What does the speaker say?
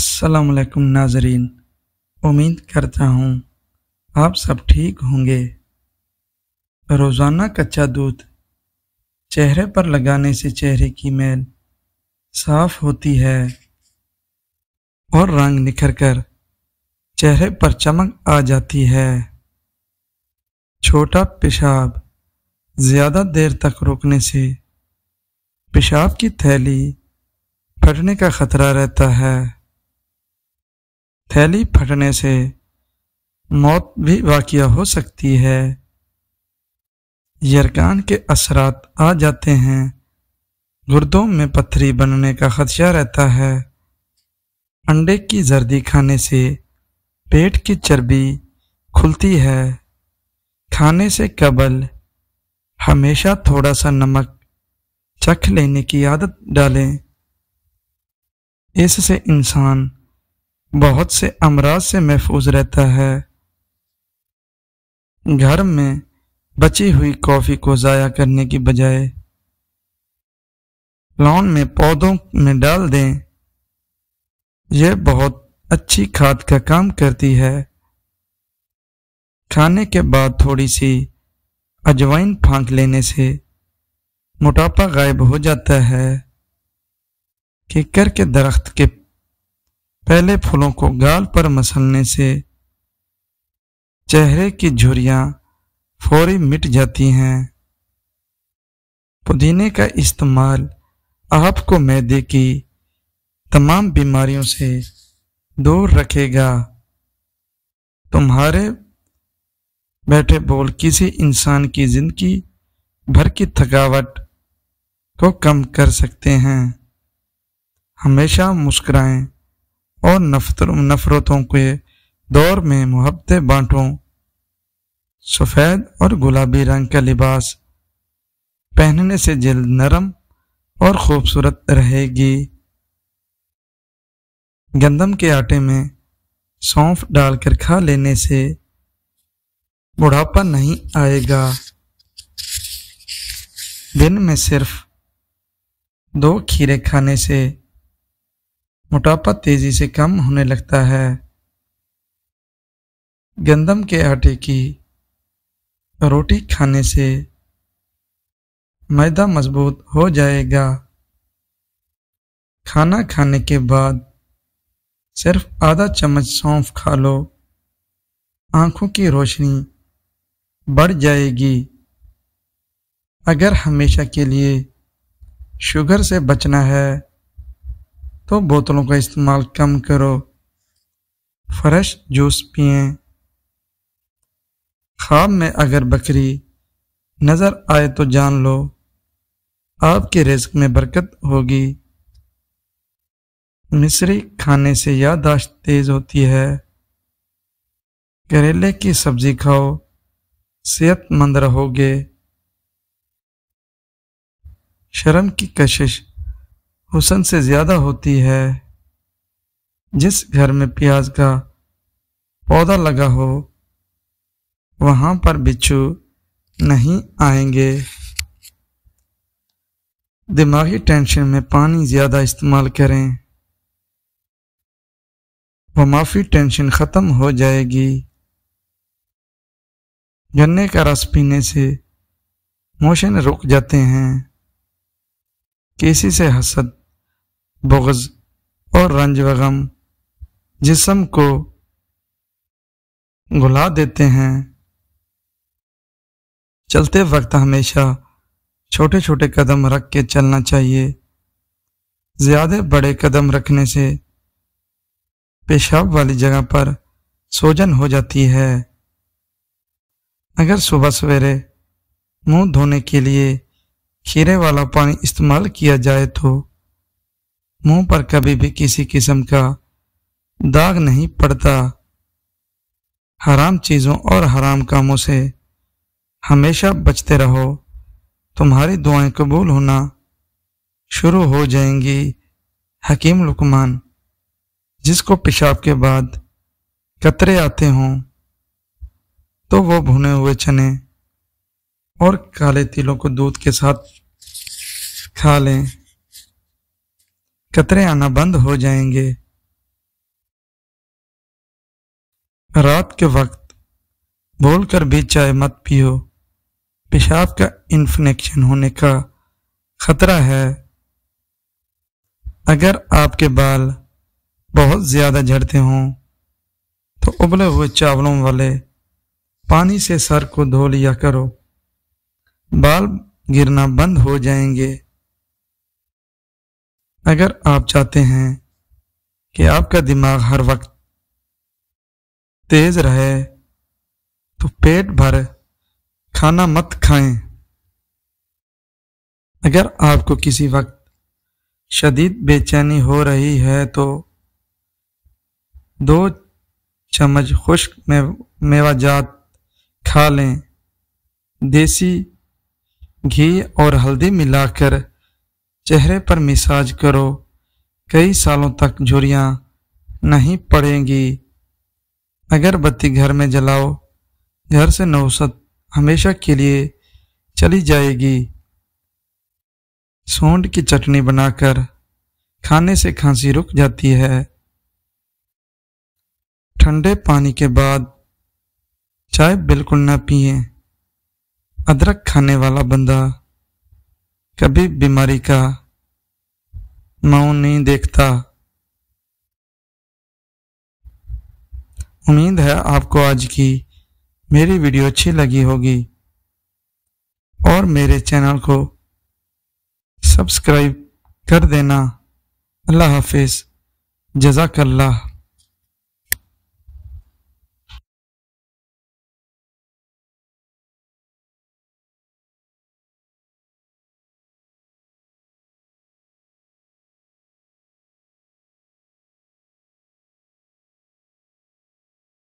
अस्सलाम वालेकुम नाजरीन। उम्मीद करता हूँ आप सब ठीक होंगे। रोज़ाना कच्चा दूध चेहरे पर लगाने से चेहरे की मैल साफ होती है और रंग निखर कर चेहरे पर चमक आ जाती है। छोटा पेशाब ज़्यादा देर तक रुकने से पेशाब की थैली फटने का खतरा रहता है। थैली फटने से मौत भी वाक़या हो सकती है। यरकान के असरात आ जाते हैं। गुर्दों में पत्थरी बनने का खदशा रहता है। अंडे की जर्दी खाने से पेट की चर्बी खुलती है। खाने से कबल हमेशा थोड़ा सा नमक चख लेने की आदत डालें। इससे इंसान बहुत से अमराज से महफूज रहता है। घर में बची हुई कॉफी को ज़ाया करने की बजाय लॉन में पौधों में डाल दें। यह बहुत अच्छी खाद का काम करती है। खाने के बाद थोड़ी सी अजवाइन फाँक लेने से मोटापा गायब हो जाता है। किकर के दरख्त के पहले फूलों को गाल पर मसलने से चेहरे की झुर्रियां फौरी मिट जाती हैं। पुदीने का इस्तेमाल आपको मैदे की तमाम बीमारियों से दूर रखेगा। तुम्हारे बैठे बोल किसी इंसान की जिंदगी भर की थकावट को कम कर सकते हैं। हमेशा मुस्कुराएं और नफरतों के दौर में मोहब्बतें बांटो। सफ़ेद और गुलाबी रंग का लिबास पहनने से जल्द नरम और खूबसूरत रहेगी। गंदम के आटे में सौंफ डालकर खा लेने से बुढ़ापा नहीं आएगा। दिन में सिर्फ 2 खीरे खाने से मोटापा तेजी से कम होने लगता है। गंदम के आटे की रोटी खाने से मैदा मजबूत हो जाएगा। खाना खाने के बाद सिर्फ आधा चम्मच सौंफ खा लो। आंखों की रोशनी बढ़ जाएगी। अगर हमेशा के लिए शुगर से बचना है तो बोतलों का इस्तेमाल कम करो। फ्रेश जूस पिएं। ख्वाब में अगर बकरी नजर आए तो जान लो आपके रिज़्क में बरकत होगी। मिश्री खाने से याददाश्त तेज होती है। करेले की सब्जी खाओ, सेहतमंद रहोगे। शर्म की कशिश हुस्न से ज्यादा होती है। जिस घर में प्याज का पौधा लगा हो वहां पर बिच्छू नहीं आएंगे। दिमागी टेंशन में पानी ज्यादा इस्तेमाल करें, वो माफी टेंशन खत्म हो जाएगी। गन्ने का रस पीने से मोशन रुक जाते हैं। किसी से हसद, बुग़्ज़ और रंज व गम जिस्म को घुला देते हैं। चलते वक्त हमेशा छोटे छोटे कदम रख के चलना चाहिए। ज्यादा बड़े कदम रखने से पेशाब वाली जगह पर सूजन हो जाती है। अगर सुबह सवेरे मुंह धोने के लिए खीरे वाला पानी इस्तेमाल किया जाए तो मुंह पर कभी भी किसी किस्म का दाग नहीं पड़ता। हराम चीजों और हराम कामों से हमेशा बचते रहो। तुम्हारी दुआएं कबूल होना शुरू हो जाएंगी। हकीम लुकमान। जिसको पेशाब के बाद कतरे आते हों तो वो भुने हुए चने और काले तिलों को दूध के साथ खा लें। कतरे आना बंद हो जाएंगे। رات کے وقت بھول کر بھی چائے مت پیو، پیشاب کا انفیکشن ہونے کا خطرہ ہے۔ اگر آپ کے بال بہت زیادہ جھڑتے ہوں تو ابلے ہوئے چاولوں والے پانی سے سر کو دھو لیا کرو، بال گرنا بند ہو جائیں گے۔ اگر آپ چاہتے ہیں کہ آپ کا دماغ ہر وقت تیز رہے تو پیٹ بھر کھانا مت کھائیں۔ اگر آپ کو کسی وقت شدید بے چینی ہو رہی ہے تو 2 چمچ خشک میوہ جات کھا لیں۔ دیسی گھی اور ہلدی ملا کر چہرے پر مساج کرو، کئی سالوں تک جھریاں نہیں پڑیں گی۔ اگر بتی گھر میں جلاؤ، گھر سے نوسط ہمیشہ کے لیے چلی جائے گی۔ سونڈ کی چٹنی بنا کر کھانے سے کھانسی رک جاتی ہے۔ ٹھنڈے پانی کے بعد چائے بالکل نہ پئیں۔ ادرک کھانے والا بندہ کبھی بیماری کا منہ نہیں دیکھتا۔ امید ہے آپ کو آج کی میری ویڈیو اچھی لگی ہوگی اور میرے چینل کو سبسکرائب کر دینا۔ اللہ حافظ، جزاک اللہ۔